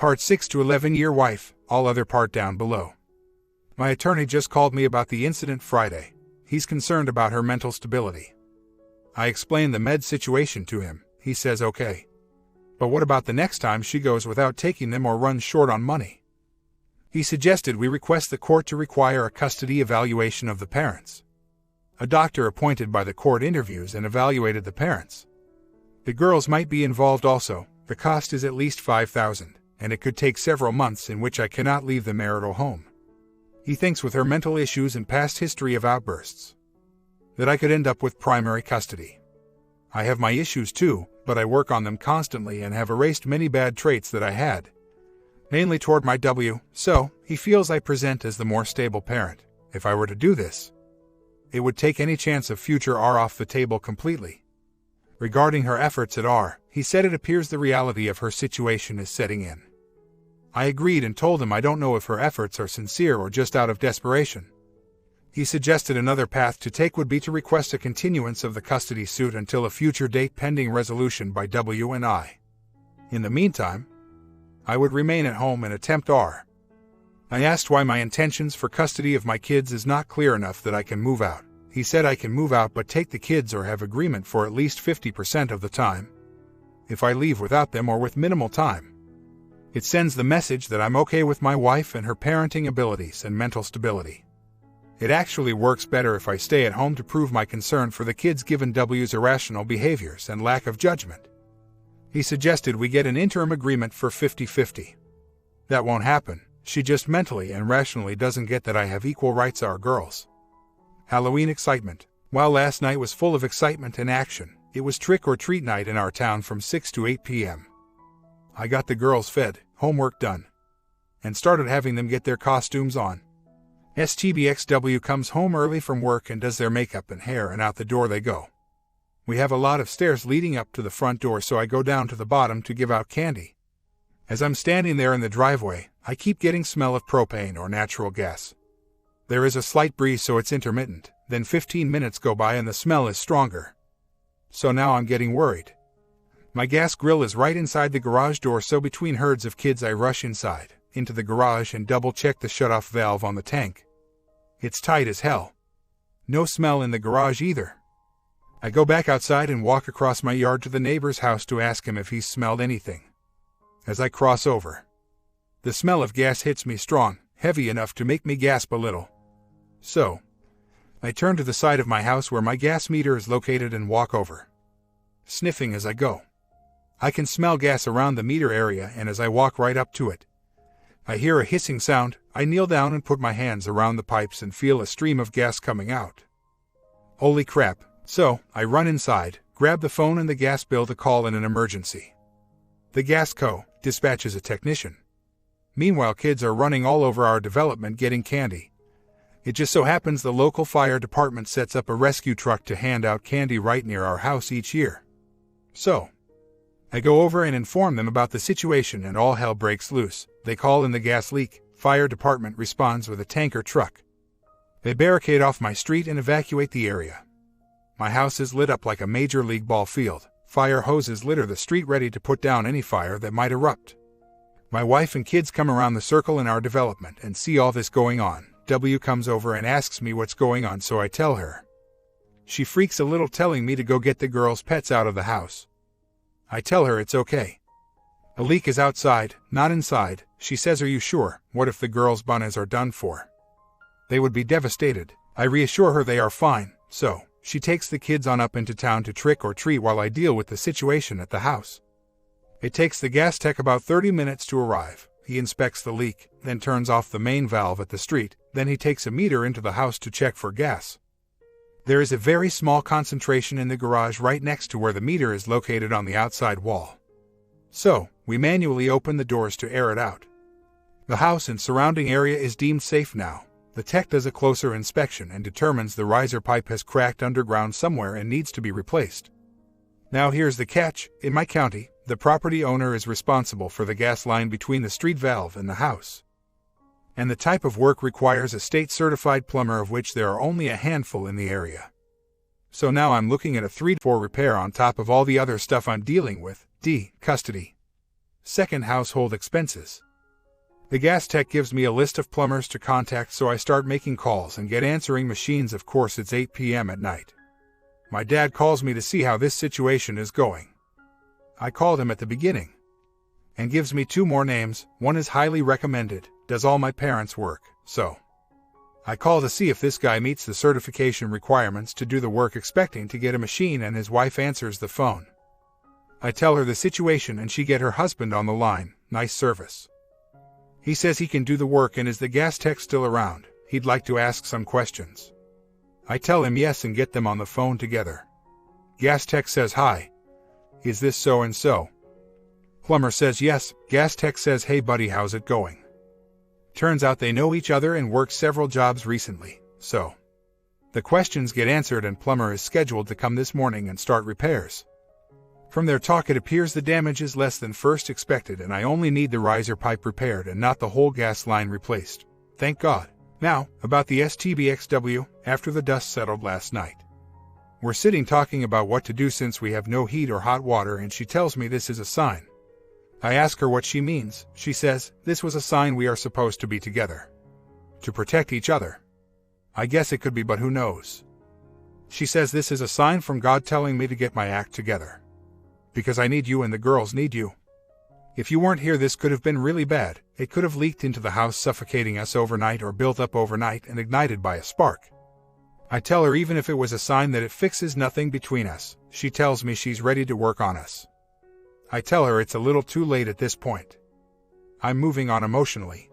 Part 6 to 11-year wife, all other part down below. My attorney just called me about the incident Friday. He's concerned about her mental stability. I explained the med situation to him. He says okay. But what about the next time she goes without taking them or runs short on money? He suggested we request the court to require a custody evaluation of the parents. A doctor appointed by the court interviews and evaluated the parents. The girls might be involved also. The cost is at least $5,000, and it could take several months in which I cannot leave the marital home. He thinks with her mental issues and past history of outbursts that I could end up with primary custody. I have my issues too, but I work on them constantly and have erased many bad traits that I had, mainly toward my W, so he feels I present as the more stable parent. If I were to do this, it would take any chance of future R off the table completely. Regarding her efforts at R, he said it appears the reality of her situation is setting in. I agreed and told him I don't know if her efforts are sincere or just out of desperation. He suggested another path to take would be to request a continuance of the custody suit until a future date pending resolution by W and I. In the meantime, I would remain at home and attempt R. I asked why my intentions for custody of my kids is not clear enough that I can move out. He said I can move out but take the kids or have agreement for at least 50% of the time. If I leave without them or with minimal time, it sends the message that I'm okay with my wife and her parenting abilities and mental stability. It actually works better if I stay at home to prove my concern for the kids given W's irrational behaviors and lack of judgment. He suggested we get an interim agreement for 50-50. That won't happen. She just mentally and rationally doesn't get that I have equal rights our girls. Halloween excitement. While last night was full of excitement and action, it was trick-or-treat night in our town from 6 to 8 p.m. I got the girls fed, homework done, and started having them get their costumes on. STBXW comes home early from work and does their makeup and hair, and out the door they go. We have a lot of stairs leading up to the front door, so I go down to the bottom to give out candy. As I'm standing there in the driveway, I keep getting smell of propane or natural gas. There is a slight breeze, so it's intermittent. Then 15 minutes go by and the smell is stronger. So now I'm getting worried. My gas grill is right inside the garage door, so between herds of kids I rush inside, into the garage and double-check the shut-off valve on the tank. It's tight as hell. No smell in the garage either. I go back outside and walk across my yard to the neighbor's house to ask him if he's smelled anything. As I cross over, the smell of gas hits me strong, heavy enough to make me gasp a little. So, I turn to the side of my house where my gas meter is located and walk over, sniffing as I go. I can smell gas around the meter area, and as I walk right up to it, I hear a hissing sound. I kneel down and put my hands around the pipes and feel a stream of gas coming out. Holy crap. So, I run inside, grab the phone and the gas bill to call in an emergency. The gas co. dispatches a technician. Meanwhile, kids are running all over our development getting candy. It just so happens the local fire department sets up a rescue truck to hand out candy right near our house each year. So, I go over and inform them about the situation, and all hell breaks loose. They call in the gas leak. Fire department responds with a tanker truck. They barricade off my street and evacuate the area. My house is lit up like a major league ball field. Fire hoses litter the street, ready to put down any fire that might erupt. My wife and kids come around the circle in our development and see all this going on. W comes over and asks me what's going on, so I tell her. She freaks a little, telling me to go get the girls' pets out of the house. I tell her it's okay. A leak is outside, not inside. She says, "Are you sure? What if the girls' bunnies are done for? They would be devastated." I reassure her they are fine, so she takes the kids on up into town to trick or treat while I deal with the situation at the house. It takes the gas tech about 30 minutes to arrive. He inspects the leak, then turns off the main valve at the street. Then he takes a meter into the house to check for gas. There is a very small concentration in the garage right next to where the meter is located on the outside wall. So, we manually open the doors to air it out. The house and surrounding area is deemed safe now. The tech does a closer inspection and determines the riser pipe has cracked underground somewhere and needs to be replaced. Now here's the catch. In my county, the property owner is responsible for the gas line between the street valve and the house. And the type of work requires a state-certified plumber, of which there are only a handful in the area. So now I'm looking at a 3-4 repair on top of all the other stuff I'm dealing with. D. Custody. Second, household expenses. The gas tech gives me a list of plumbers to contact, so I start making calls and get answering machines. Of course, it's 8 p.m. at night. My dad calls me to see how this situation is going. I called him at the beginning and gives me 2 more names. One is highly recommended, does all my parents' work, so I call to see if this guy meets the certification requirements to do the work, expecting to get a machine, and his wife answers the phone. I tell her the situation and she get her husband on the line. Nice service. He says he can do the work, and is the gas tech still around? He'd like to ask some questions. I tell him yes and get them on the phone together. Gas tech says, "Hi. Is this so and so?" Plumber says yes. Gas tech says, "Hey buddy, how's it going?" Turns out they know each other and worked several jobs recently, so the questions get answered and plumber is scheduled to come this morning and start repairs. From their talk, it appears the damage is less than first expected, and I only need the riser pipe repaired and not the whole gas line replaced. Thank God. Now, about the STBXW, after the dust settled last night. We're sitting talking about what to do since we have no heat or hot water, and she tells me this is a sign. I ask her what she means. She says, this was a sign we are supposed to be together. To protect each other. I guess it could be, but who knows? She says this is a sign from God telling me to get my act together. Because I need you and the girls need you. If you weren't here, this could have been really bad. It could have leaked into the house, suffocating us overnight, or built up overnight and ignited by a spark. I tell her even if it was a sign that it fixes nothing between us. She tells me she's ready to work on us. I tell her it's a little too late at this point. I'm moving on emotionally.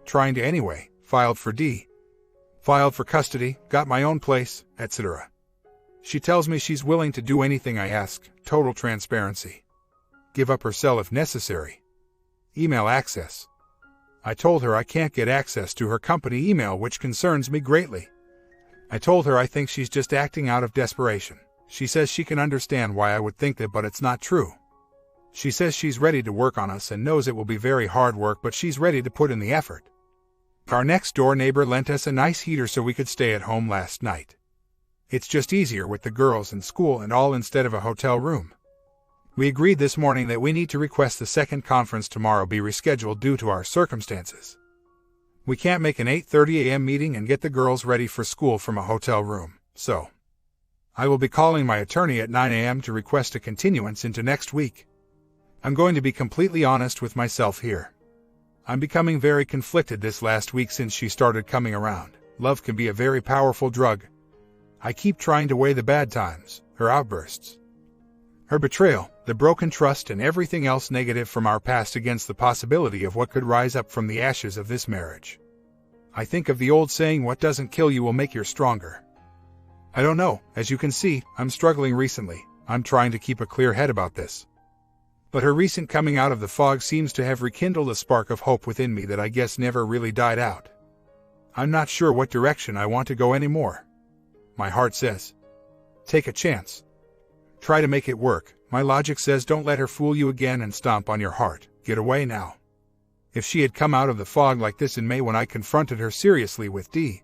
Trying to anyway. Filed for D. Filed for custody, got my own place, etc. She tells me she's willing to do anything I ask, total transparency. Give up her cell if necessary. Email access. I told her I can't get access to her company email, which concerns me greatly. I told her I think she's just acting out of desperation. She says she can understand why I would think that, but it's not true. She says she's ready to work on us and knows it will be very hard work, but she's ready to put in the effort. Our next door neighbor lent us a nice heater so we could stay at home last night. It's just easier with the girls in school and all instead of a hotel room. We agreed this morning that we need to request the second conference tomorrow be rescheduled due to our circumstances. We can't make an 8:30 a.m. meeting and get the girls ready for school from a hotel room, so I will be calling my attorney at 9 a.m. to request a continuance into next week. I'm going to be completely honest with myself here. I'm becoming very conflicted this last week since she started coming around. Love can be a very powerful drug. I keep trying to weigh the bad times, her outbursts, her betrayal, the broken trust, and everything else negative from our past against the possibility of what could rise up from the ashes of this marriage. I think of the old saying, what doesn't kill you will make you stronger. I don't know. As you can see, I'm struggling recently. I'm trying to keep a clear head about this. But her recent coming out of the fog seems to have rekindled a spark of hope within me that I guess never really died out. I'm not sure what direction I want to go anymore. My heart says, take a chance. Try to make it work. My logic says, don't let her fool you again and stomp on your heart. Get away now. If she had come out of the fog like this in May when I confronted her seriously with D,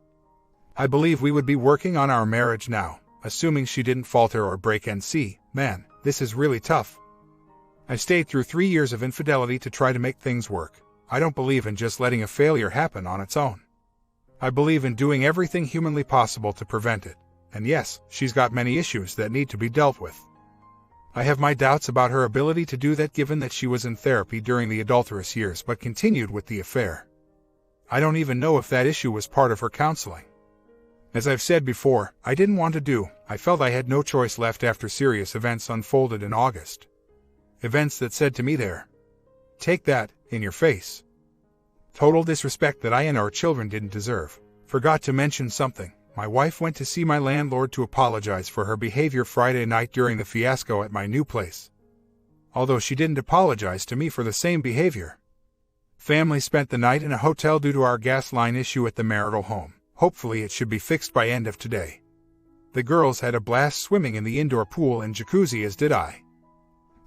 I believe we would be working on our marriage now, assuming she didn't falter or break NC. Man, this is really tough. I stayed through 3 years of infidelity to try to make things work. I don't believe in just letting a failure happen on its own. I believe in doing everything humanly possible to prevent it. And yes, she's got many issues that need to be dealt with. I have my doubts about her ability to do that, given that she was in therapy during the adulterous years but continued with the affair. I don't even know if that issue was part of her counseling. As I've said before, I didn't want to do. I felt I had no choice left after serious events unfolded in August. Events that said to me there, take that, in your face. Total disrespect that I and our children didn't deserve. Forgot to mention something. My wife went to see my landlord to apologize for her behavior Friday night during the fiasco at my new place. Although she didn't apologize to me for the same behavior. Family spent the night in a hotel due to our gas line issue at the marital home. Hopefully it should be fixed by end of today. The girls had a blast swimming in the indoor pool and jacuzzi, as did I.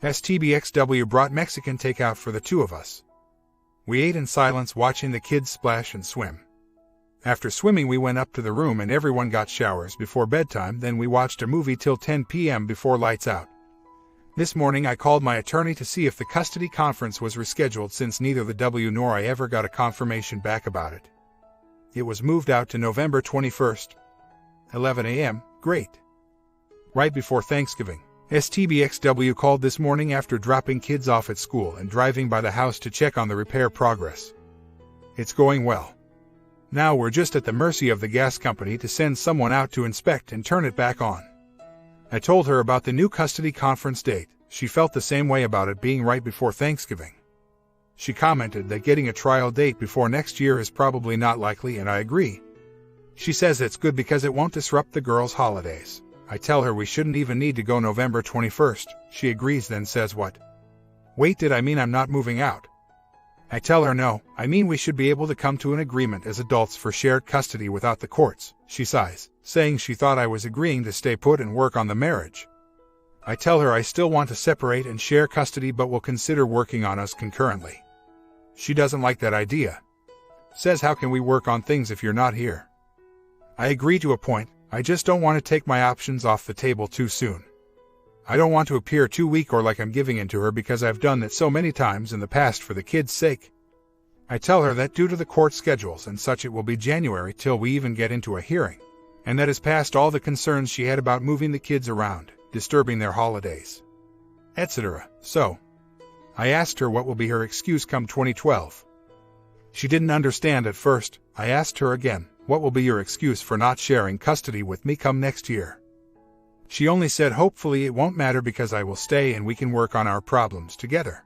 STBXW brought Mexican takeout for the 2 of us. We ate in silence, watching the kids splash and swim. After swimming, we went up to the room and everyone got showers before bedtime. Then we watched a movie till 10 p.m. before lights out. This morning I called my attorney to see if the custody conference was rescheduled since neither the W nor I ever got a confirmation back about it. It was moved out to November 21st. 11 a.m. Great. Right before Thanksgiving. STBXW called this morning after dropping kids off at school and driving by the house to check on the repair progress. It's going well. Now we're just at the mercy of the gas company to send someone out to inspect and turn it back on. I told her about the new custody conference date. She felt the same way about it being right before Thanksgiving. She commented that getting a trial date before next year is probably not likely, and I agree. She says it's good because it won't disrupt the girls' holidays. I tell her we shouldn't even need to go November 21st. She agrees, then says, "What? Wait, did I mean I'm not moving out?" I tell her no, I mean we should be able to come to an agreement as adults for shared custody without the courts. She sighs, saying she thought I was agreeing to stay put and work on the marriage. I tell her I still want to separate and share custody but will consider working on us concurrently. She doesn't like that idea. Says, how can we work on things if you're not here? I agree to a point. I just don't want to take my options off the table too soon. I don't want to appear too weak or like I'm giving in to her because I've done that so many times in the past for the kids' sake. I tell her that due to the court schedules and such it will be January till we even get into a hearing, and that is past all the concerns she had about moving the kids around, disturbing their holidays, etc. So, I asked her what will be her excuse come 2012. She didn't understand at first. I asked her again, what will be your excuse for not sharing custody with me come next year? She only said hopefully it won't matter because I will stay and we can work on our problems together.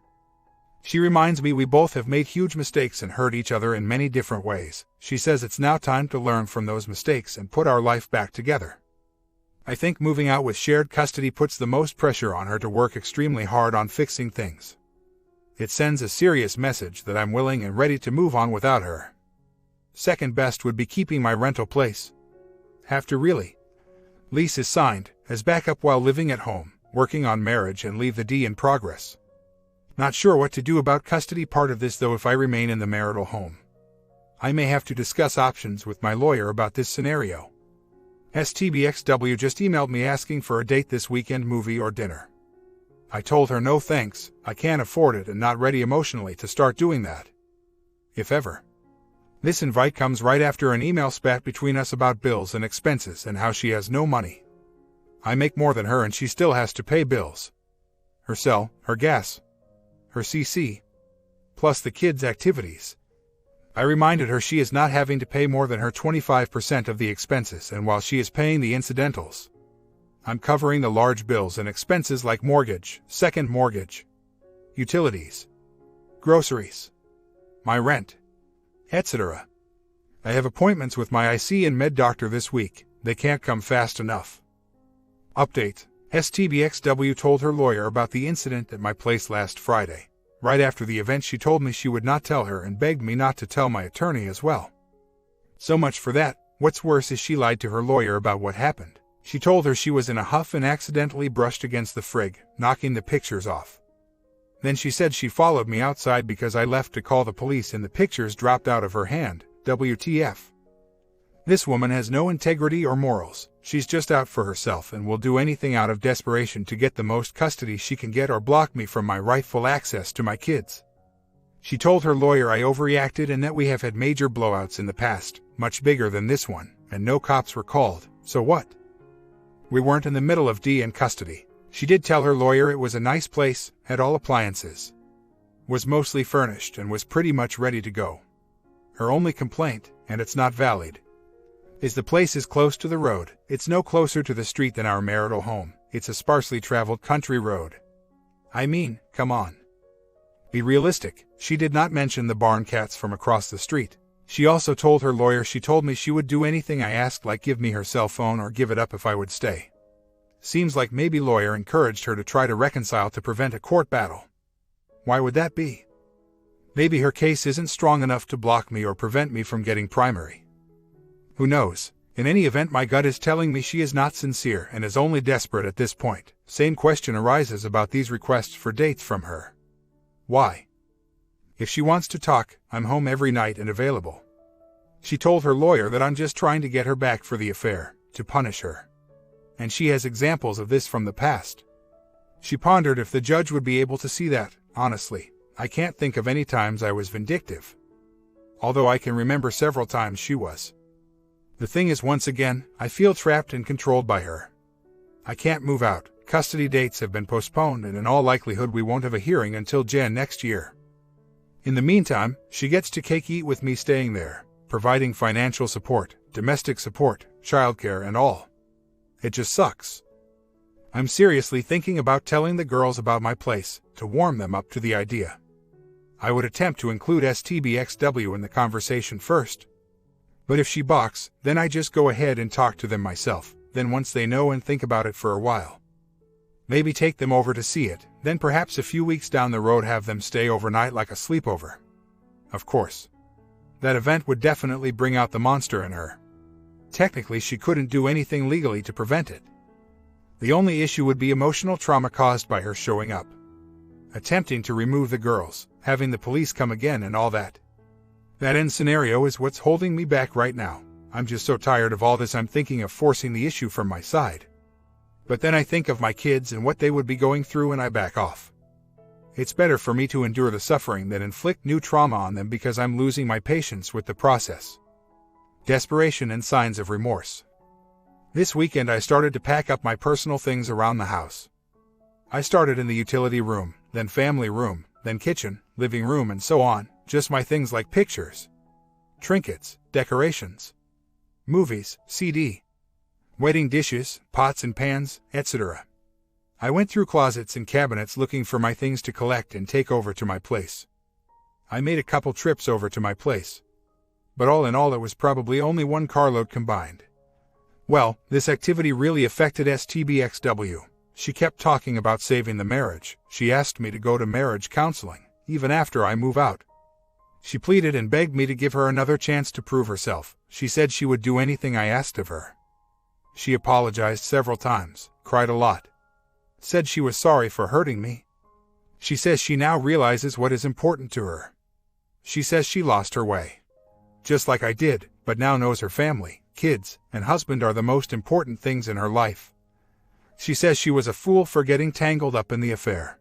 She reminds me we both have made huge mistakes and hurt each other in many different ways. She says it's now time to learn from those mistakes and put our life back together. I think moving out with shared custody puts the most pressure on her to work extremely hard on fixing things. It sends a serious message that I'm willing and ready to move on without her. Second best would be keeping my rental place. Have to really. Lease is signed, as backup while living at home, working on marriage and leave the D in progress. Not sure what to do about custody part of this though if I remain in the marital home. I may have to discuss options with my lawyer about this scenario. STBXW just emailed me asking for a date this weekend, movie or dinner. I told her no thanks, I can't afford it and not ready emotionally to start doing that. If ever. This invite comes right after an email spat between us about bills and expenses and how she has no money. I make more than her and she still has to pay bills. Her cell, her gas, her CC, plus the kids' activities. I reminded her she is not having to pay more than her 25% of the expenses, and while she is paying the incidentals, I'm covering the large bills and expenses like mortgage, second mortgage, utilities, groceries, my rent, etc. I have appointments with my IC and med doctor this week. They can't come fast enough. Update. STBXW told her lawyer about the incident at my place last Friday. Right after the event she told me she would not tell her and begged me not to tell my attorney as well. So much for that. What's worse is she lied to her lawyer about what happened. She told her she was in a huff and accidentally brushed against the frig, knocking the pictures off. Then she said she followed me outside because I left to call the police and the pictures dropped out of her hand. WTF. This woman has no integrity or morals. She's just out for herself and will do anything out of desperation to get the most custody she can get or block me from my rightful access to my kids. She told her lawyer I overreacted and that we have had major blowouts in the past, much bigger than this one, and no cops were called. So what? We weren't in the middle of D in custody. She did tell her lawyer it was a nice place, had all appliances, was mostly furnished, and was pretty much ready to go. Her only complaint, and it's not valid, is the place is close to the road. It's no closer to the street than our marital home. It's a sparsely traveled country road. I mean, come on. Be realistic. She did not mention the barn cats from across the street. She also told her lawyer she told me she would do anything I asked, like give me her cell phone or give it up if I would stay. Seems like maybe lawyer encouraged her to try to reconcile to prevent a court battle. Why would that be? Maybe her case isn't strong enough to block me or prevent me from getting primary. Who knows? In any event, my gut is telling me she is not sincere and is only desperate at this point. Same question arises about these requests for dates from her. Why? If she wants to talk, I'm home every night and available. She told her lawyer that I'm just trying to get her back for the affair, to punish her. And she has examples of this from the past. She pondered if the judge would be able to see that. Honestly, I can't think of any times I was vindictive. Although I can remember several times she was. The thing is, once again, I feel trapped and controlled by her. I can't move out. Custody dates have been postponed, and in all likelihood we won't have a hearing until Jan next year. In the meantime, she gets to cake eat with me staying there, providing financial support, domestic support, childcare and all. It just sucks. I'm seriously thinking about telling the girls about my place, to warm them up to the idea. I would attempt to include STBXW in the conversation first. But if she balks, then I just go ahead and talk to them myself, then once they know and think about it for a while. Maybe take them over to see it, then perhaps a few weeks down the road have them stay overnight like a sleepover. Of course. That event would definitely bring out the monster in her. Technically, she couldn't do anything legally to prevent it. The only issue would be emotional trauma caused by her showing up. Attempting to remove the girls, having the police come again and all that. That end scenario is what's holding me back right now. I'm just so tired of all this, I'm thinking of forcing the issue from my side. But then I think of my kids and what they would be going through and I back off. It's better for me to endure the suffering than inflict new trauma on them because I'm losing my patience with the process. Desperation and signs of remorse. This weekend I started to pack up my personal things around the house. I started in the utility room, then family room, then kitchen, living room and so on, just my things like pictures, trinkets, decorations, movies, CD, wedding dishes, pots and pans, etc. I went through closets and cabinets looking for my things to collect and take over to my place. I made a couple trips over to my place. But all in all it was probably only one carload combined. Well, this activity really affected STBXW. She kept talking about saving the marriage. She asked me to go to marriage counseling, even after I move out. She pleaded and begged me to give her another chance to prove herself. She said she would do anything I asked of her. She apologized several times, cried a lot. Said she was sorry for hurting me. She says she now realizes what is important to her. She says she lost her way. Just like I did, but now knows her family, kids, and husband are the most important things in her life. She says she was a fool for getting tangled up in the affair.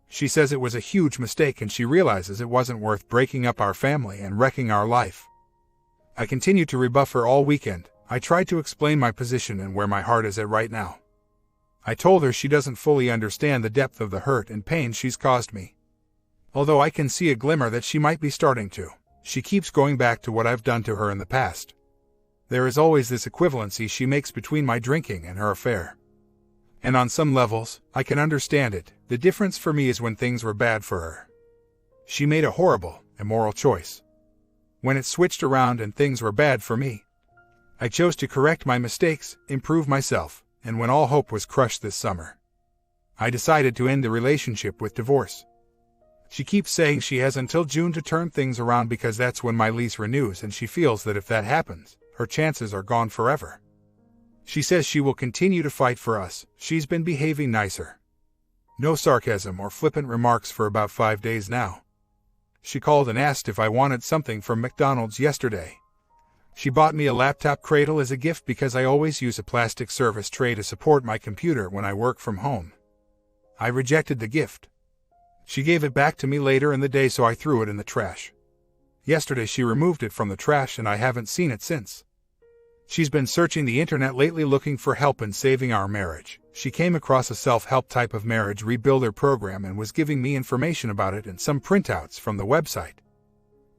She says it was a huge mistake and she realizes it wasn't worth breaking up our family and wrecking our life. I continued to rebuff her all weekend. I tried to explain my position and where my heart is at right now. I told her she doesn't fully understand the depth of the hurt and pain she's caused me. Although I can see a glimmer that she might be starting to. She keeps going back to what I've done to her in the past. There is always this equivalency she makes between my drinking and her affair. And on some levels, I can understand it. The difference for me is when things were bad for her. She made a horrible, immoral choice. When it switched around and things were bad for me, I chose to correct my mistakes, improve myself, and when all hope was crushed this summer, I decided to end the relationship with divorce. She keeps saying she has until June to turn things around because that's when my lease renews, and she feels that if that happens, her chances are gone forever. She says she will continue to fight for us. She's been behaving nicer. No sarcasm or flippant remarks for about 5 days now. She called and asked if I wanted something from McDonald's yesterday. She bought me a laptop cradle as a gift because I always use a plastic service tray to support my computer when I work from home. I rejected the gift. She gave it back to me later in the day, so I threw it in the trash. Yesterday she removed it from the trash and I haven't seen it since. She's been searching the internet lately looking for help in saving our marriage. She came across a self-help type of marriage rebuilder program and was giving me information about it and some printouts from the website.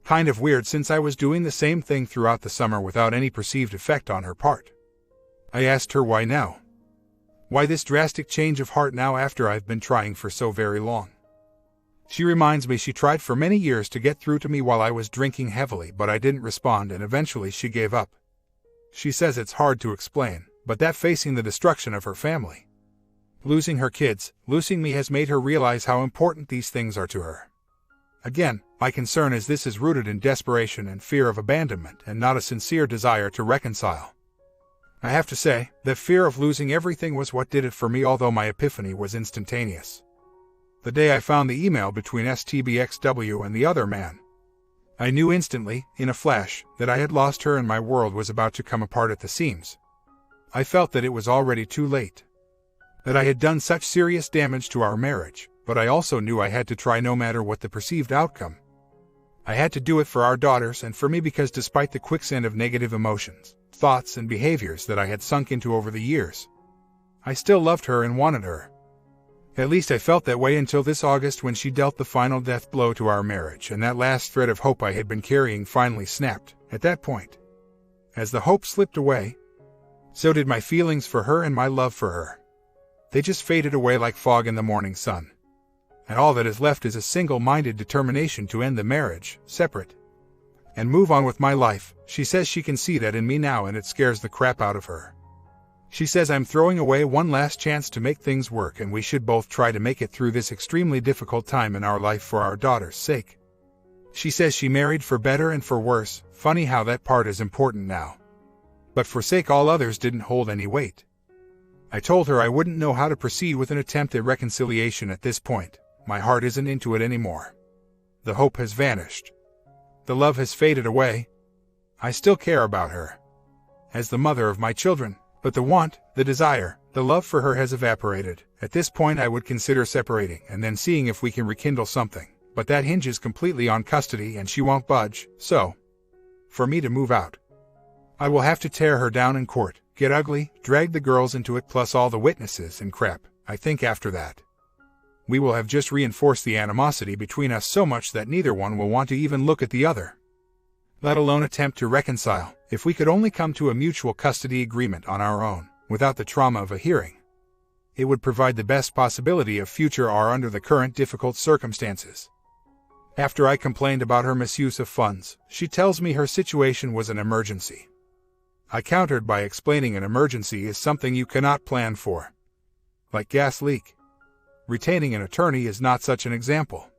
Kind of weird since I was doing the same thing throughout the summer without any perceived effect on her part. I asked her why now. Why this drastic change of heart now after I've been trying for so very long? She reminds me she tried for many years to get through to me while I was drinking heavily, but I didn't respond and eventually she gave up. She says it's hard to explain, but that facing the destruction of her family, losing her kids, losing me has made her realize how important these things are to her. Again, my concern is this is rooted in desperation and fear of abandonment and not a sincere desire to reconcile. I have to say, that fear of losing everything was what did it for me, although my epiphany was instantaneous. The day I found the email between STBXW and the other man, I knew instantly, in a flash, that I had lost her and my world was about to come apart at the seams. I felt that it was already too late. that I had done such serious damage to our marriage, but I also knew I had to try no matter what the perceived outcome. I had to do it for our daughters and for me because despite the quicksand of negative emotions, thoughts, and behaviors that I had sunk into over the years, I still loved her and wanted her. At least I felt that way until this August when she dealt the final death blow to our marriage and that last thread of hope I had been carrying finally snapped. At that point, as the hope slipped away, so did my feelings for her and my love for her. They just faded away like fog in the morning sun. And all that is left is a single-minded determination to end the marriage, separate, and move on with my life. She says she can see that in me now and it scares the crap out of her. She says I'm throwing away one last chance to make things work and we should both try to make it through this extremely difficult time in our life for our daughter's sake. She says she married for better and for worse, funny how that part is important now. But for sake all others didn't hold any weight. I told her I wouldn't know how to proceed with an attempt at reconciliation at this point. My heart isn't into it anymore. The hope has vanished. The love has faded away. I still care about her as the mother of my children, but the want, the desire, the love for her has evaporated. At this point I would consider separating and then seeing if we can rekindle something, but that hinges completely on custody and she won't budge, so, for me to move out, I will have to tear her down in court, get ugly, drag the girls into it plus all the witnesses and crap. I think after that, we will have just reinforced the animosity between us so much that neither one will want to even look at the other, let alone attempt to reconcile. If we could only come to a mutual custody agreement on our own, without the trauma of a hearing, it would provide the best possibility of future R under the current difficult circumstances. After I complained about her misuse of funds, she tells me her situation was an emergency. I countered by explaining an emergency is something you cannot plan for. Like gas leak. Retaining an attorney is not such an example.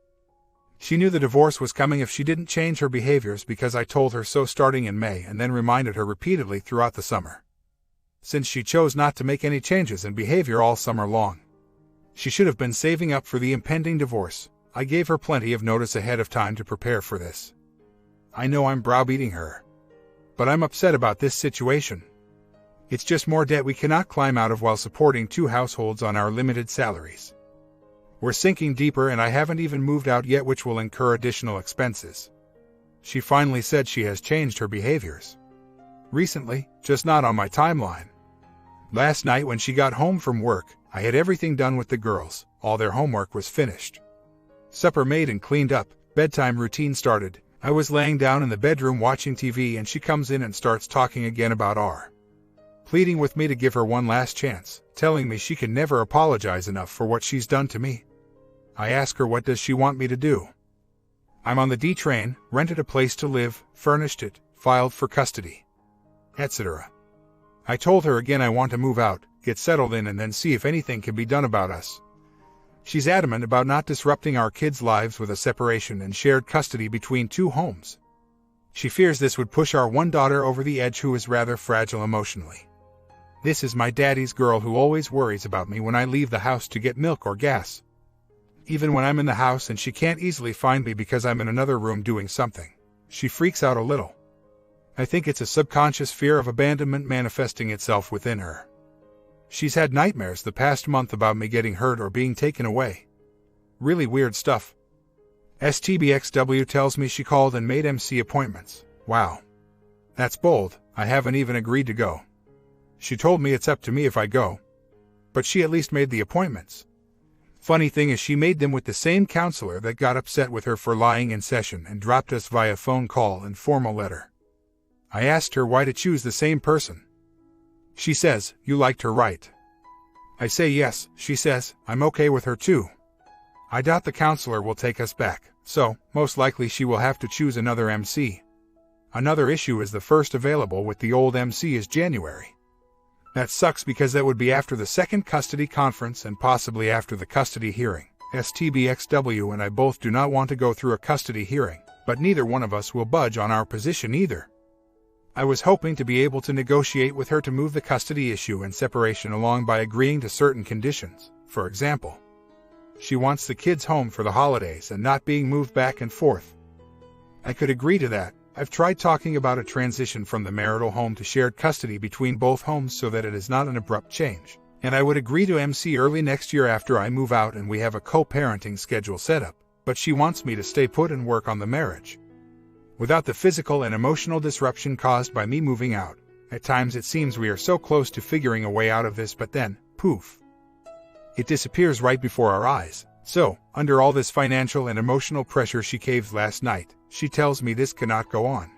She knew the divorce was coming if she didn't change her behaviors because I told her so starting in May and then reminded her repeatedly throughout the summer. Since she chose not to make any changes in behavior all summer long, she should have been saving up for the impending divorce. I gave her plenty of notice ahead of time to prepare for this. I know I'm browbeating her, but I'm upset about this situation. It's just more debt we cannot climb out of while supporting two households on our limited salaries. We're sinking deeper and I haven't even moved out yet, which will incur additional expenses. She finally said she has changed her behaviors. Recently, just not on my timeline. Last night when she got home from work, I had everything done with the girls, all their homework was finished. Supper made and cleaned up, bedtime routine started. I was laying down in the bedroom watching TV and she comes in and starts talking again about R. Pleading with me to give her one last chance, telling me she can never apologize enough for what she's done to me. I ask her what does she want me to do. I'm on the D train, rented a place to live, furnished it, filed for custody, etc. I told her again I want to move out, get settled in and then see if anything can be done about us. She's adamant about not disrupting our kids' lives with a separation and shared custody between two homes. She fears this would push our one daughter over the edge who is rather fragile emotionally. This is my daddy's girl who always worries about me when I leave the house to get milk or gas. Even when I'm in the house and she can't easily find me because I'm in another room doing something, she freaks out a little. I think it's a subconscious fear of abandonment manifesting itself within her. She's had nightmares the past month about me getting hurt or being taken away. Really weird stuff. STBXW tells me she called and made MC appointments. Wow. That's bold. I haven't even agreed to go. She told me it's up to me if I go. But she at least made the appointments. Funny thing is she made them with the same counselor that got upset with her for lying in session and dropped us via phone call and formal letter. I asked her why to choose the same person. She says, you liked her right. I say yes, she says, I'm okay with her too. I doubt the counselor will take us back, so, most likely she will have to choose another MC. Another issue is the first available with the old MC is January. That sucks because that would be after the second custody conference and possibly after the custody hearing. STBXW and I both do not want to go through a custody hearing, but neither one of us will budge on our position either. I was hoping to be able to negotiate with her to move the custody issue and separation along by agreeing to certain conditions. For example, she wants the kids home for the holidays and not being moved back and forth. I could agree to that. I've tried talking about a transition from the marital home to shared custody between both homes so that it is not an abrupt change. And I would agree to MC early next year after I move out and we have a co-parenting schedule set up, but she wants me to stay put and work on the marriage. Without the physical and emotional disruption caused by me moving out, at times it seems we are so close to figuring a way out of this, but then, poof, it disappears right before our eyes. So, under all this financial and emotional pressure, she caves last night. She tells me this cannot go on.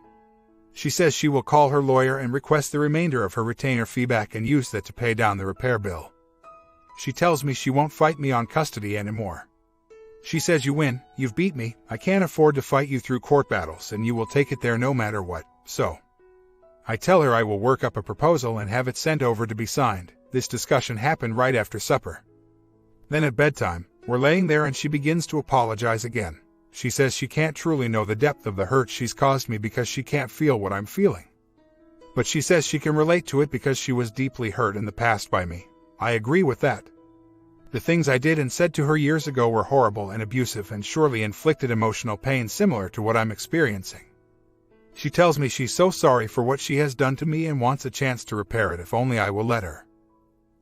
She says she will call her lawyer and request the remainder of her retainer fee back and use that to pay down the repair bill. She tells me she won't fight me on custody anymore. She says, "You win, you've beat me, I can't afford to fight you through court battles and you will take it there no matter what." So, I tell her I will work up a proposal and have it sent over to be signed. This discussion happened right after supper. Then at bedtime, we're laying there and she begins to apologize again. She says she can't truly know the depth of the hurt she's caused me because she can't feel what I'm feeling. But she says she can relate to it because she was deeply hurt in the past by me. I agree with that. The things I did and said to her years ago were horrible and abusive and surely inflicted emotional pain similar to what I'm experiencing. She tells me she's so sorry for what she has done to me and wants a chance to repair it if only I will let her.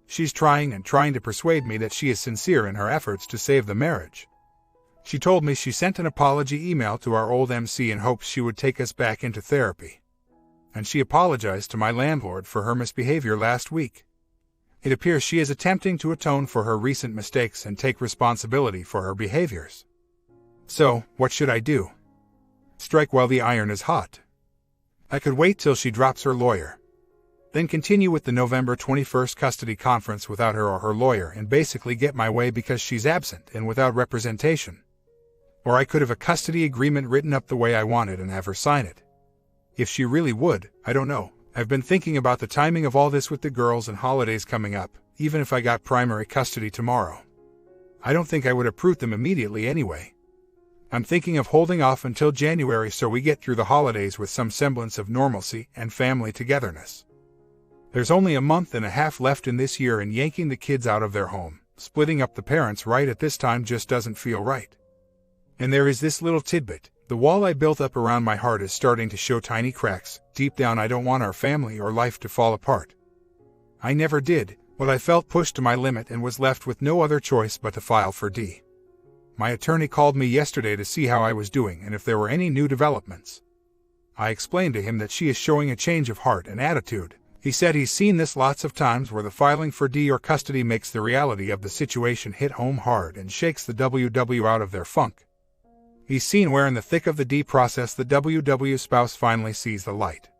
She's trying to persuade me that she is sincere in her efforts to save the marriage. She told me she sent an apology email to our old MC in hopes she would take us back into therapy. And she apologized to my landlord for her misbehavior last week. It appears she is attempting to atone for her recent mistakes and take responsibility for her behaviors. So, what should I do? Strike while the iron is hot. I could wait till she drops her lawyer, then continue with the November 21st custody conference without her or her lawyer and basically get my way because she's absent and without representation. Or I could have a custody agreement written up the way I wanted and have her sign it. If she really would, I don't know. I've been thinking about the timing of all this with the girls and holidays coming up, even if I got primary custody tomorrow. I don't think I would uproot them immediately anyway. I'm thinking of holding off until January so we get through the holidays with some semblance of normalcy and family togetherness. There's only a month and a half left in this year, and yanking the kids out of their home, splitting up the parents right at this time just doesn't feel right. And there is this little tidbit. The wall I built up around my heart is starting to show tiny cracks. Deep down I don't want our family or life to fall apart. I never did, but I felt pushed to my limit and was left with no other choice but to file for D. My attorney called me yesterday to see how I was doing and if there were any new developments. I explained to him that she is showing a change of heart and attitude. He said he's seen this lots of times where the filing for D or custody makes the reality of the situation hit home hard and shakes the WW out of their funk. He's seen where in the thick of the D process the WW spouse finally sees the light,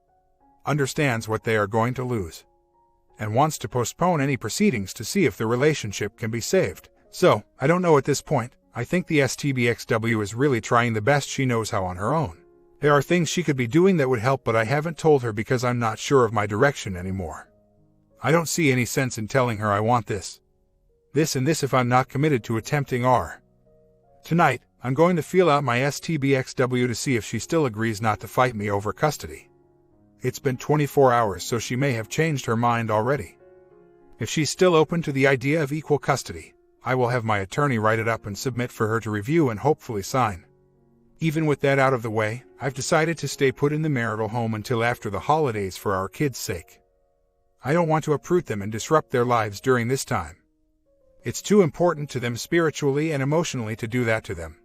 understands what they are going to lose, and wants to postpone any proceedings to see if the relationship can be saved. So, I don't know at this point. I think the STBXW is really trying the best she knows how on her own. There are things she could be doing that would help, but I haven't told her because I'm not sure of my direction anymore. I don't see any sense in telling her I want this and this if I'm not committed to attempting R. Tonight, I'm going to feel out my STBXW to see if she still agrees not to fight me over custody. It's been 24 hours, so she may have changed her mind already. If she's still open to the idea of equal custody, I will have my attorney write it up and submit for her to review and hopefully sign. Even with that out of the way, I've decided to stay put in the marital home until after the holidays for our kids' sake. I don't want to uproot them and disrupt their lives during this time. It's too important to them spiritually and emotionally to do that to them.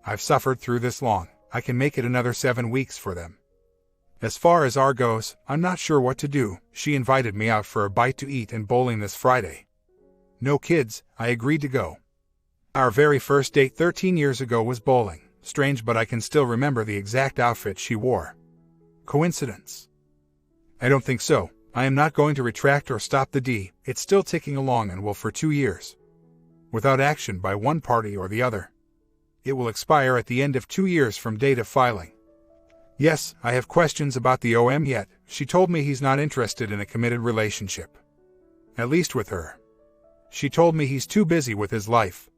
I've suffered through this long. I can make it another 7 weeks for them. As far as R goes, I'm not sure what to do. She invited me out for a bite to eat and bowling this Friday. No kids, I agreed to go. Our very first date 13 years ago was bowling. Strange, but I can still remember the exact outfit she wore. Coincidence? I don't think so. I am not going to retract or stop the D. It's still ticking along and will for 2 years. Without action by one party or the other. It will expire at the end of 2 years from date of filing. Yes, I have questions about the OM yet. She told me he's not interested in a committed relationship. At least with her. She told me he's too busy with his life,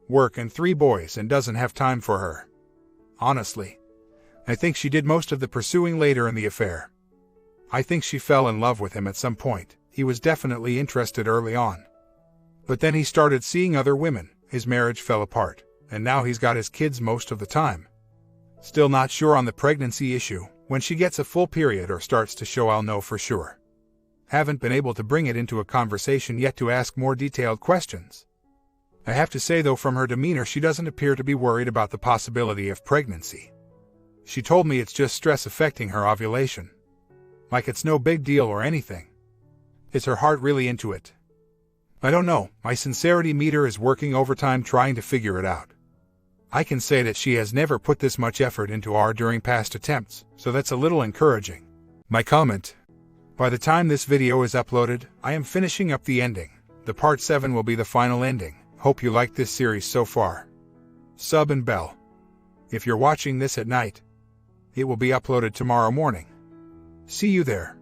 work and 3 boys, and doesn't have time for her. Honestly, I think she did most of the pursuing later in the affair. I think she fell in love with him at some point. He was definitely interested early on. But then he started seeing other women, his marriage fell apart, and now he's got his kids most of the time. Still not sure on the pregnancy issue. When she gets a full period or starts to show, I'll know for sure. Haven't been able to bring it into a conversation yet to ask more detailed questions. I have to say though, from her demeanor she doesn't appear to be worried about the possibility of pregnancy. She told me it's just stress affecting her ovulation. Like it's no big deal or anything. Is her heart really into it? I don't know, my sincerity meter is working overtime trying to figure it out. I can say that she has never put this much effort into R during past attempts, so that's a little encouraging. My comment: by the time this video is uploaded, I am finishing up the ending. The part 7 will be the final ending. Hope you liked this series so far. Sub and bell. If you're watching this at night, it will be uploaded tomorrow morning. See you there.